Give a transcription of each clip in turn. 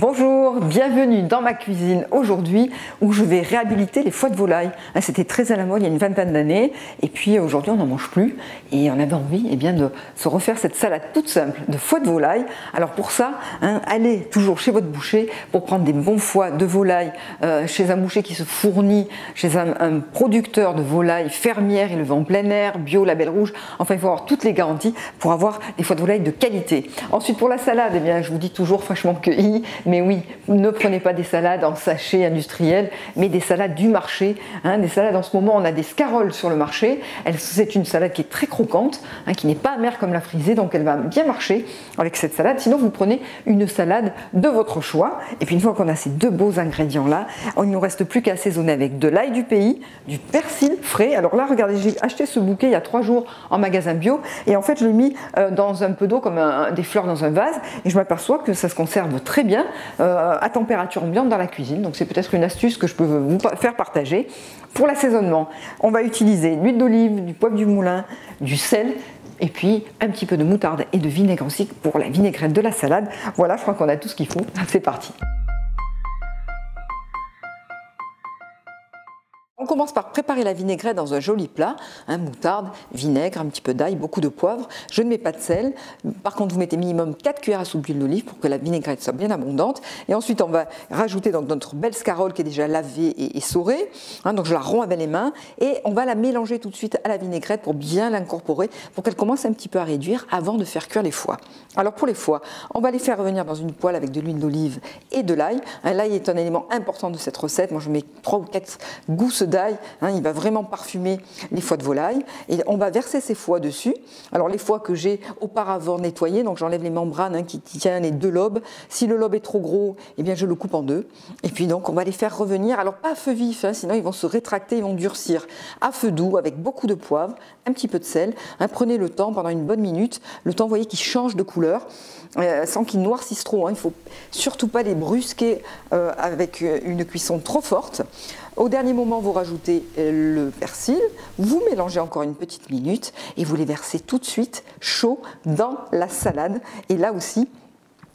Bonjour, bienvenue dans ma cuisine aujourd'hui où je vais réhabiliter les foies de volaille. C'était très à la mode il y a une vingtaine d'années et puis aujourd'hui on n'en mange plus et on avait envie de se refaire cette salade toute simple de foies de volaille. Alors pour ça, allez toujours chez votre boucher pour prendre des bons foies de volaille chez un boucher qui se fournit chez un producteur de volaille fermière, élevé en plein air, bio, label rouge. Enfin, il faut avoir toutes les garanties pour avoir des foies de volaille de qualité. Ensuite pour la salade, je vous dis toujours fraîchement cueillie. Mais oui, ne prenez pas des salades en sachet industriel, mais des salades du marché. Des salades, en ce moment, on a des scaroles sur le marché. C'est une salade qui est très croquante, qui n'est pas amère comme la frisée, donc elle va bien marcher avec cette salade. Sinon, vous prenez une salade de votre choix. Et puis une fois qu'on a ces deux beaux ingrédients-là, il ne nous reste plus qu'à assaisonner avec de l'ail du pays, du persil frais. Alors là, regardez, j'ai acheté ce bouquet il y a 3 jours en magasin bio. Et en fait, je l'ai mis dans un peu d'eau, comme des fleurs dans un vase. Et je m'aperçois que ça se conserve très bien. À température ambiante dans la cuisine. Donc c'est peut-être une astuce que je peux vous faire partager. Pour l'assaisonnement, on va utiliser de l'huile d'olive, du poivre du moulin, du sel et puis un petit peu de moutarde et de vinaigre aussi pour la vinaigrette de la salade. Voilà, je crois qu'on a tout ce qu'il faut. C'est parti. On commence par préparer la vinaigrette dans un joli plat, moutarde, vinaigre, un petit peu d'ail, beaucoup de poivre. Je ne mets pas de sel. Par contre, vous mettez minimum 4 cuillères à soupe d'huile d'olive pour que la vinaigrette soit bien abondante. Et ensuite, on va rajouter donc notre belle scarole qui est déjà lavée et saurée. Donc je la romps avec les mains et on va la mélanger tout de suite à la vinaigrette pour bien l'incorporer, pour qu'elle commence un petit peu à réduire avant de faire cuire les foies. Alors pour les foies, on va les faire revenir dans une poêle avec de l'huile d'olive et de l'ail. L'ail est un élément important de cette recette. Moi, je mets 3 ou 4 gousses d'ail, il va vraiment parfumer les foies de volaille et on va verser ces foies dessus. Alors les foies que j'ai auparavant nettoyés, donc j'enlève les membranes qui tiennent les 2 lobes. Si le lobe est trop gros, je le coupe en 2 et puis donc on va les faire revenir, alors pas à feu vif, sinon ils vont se rétracter, ils vont durcir, à feu doux avec beaucoup de poivre, un petit peu de sel. Prenez le temps pendant une bonne minute, le temps, vous voyez, qu'ils changent de couleur sans qu'ils noircissent trop. Il ne faut surtout pas les brusquer avec une cuisson trop forte. Au dernier moment, vous rajoutez le persil, vous mélangez encore une petite minute et vous les versez tout de suite chaud dans la salade. Et là aussi,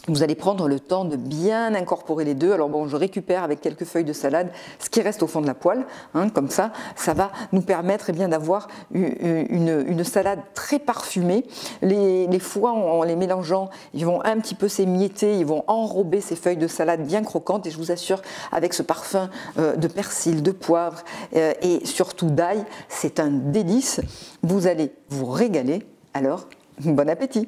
vous allez prendre le temps de bien incorporer les deux. Alors bon, je récupère avec quelques feuilles de salade ce qui reste au fond de la poêle. Comme ça va nous permettre d'avoir une salade très parfumée. Les foies, en les mélangeant, ils vont un petit peu s'émietter, ils vont enrober ces feuilles de salade bien croquantes. Et je vous assure, avec ce parfum de persil, de poivre et surtout d'ail, c'est un délice. Vous allez vous régaler. Alors, bon appétit!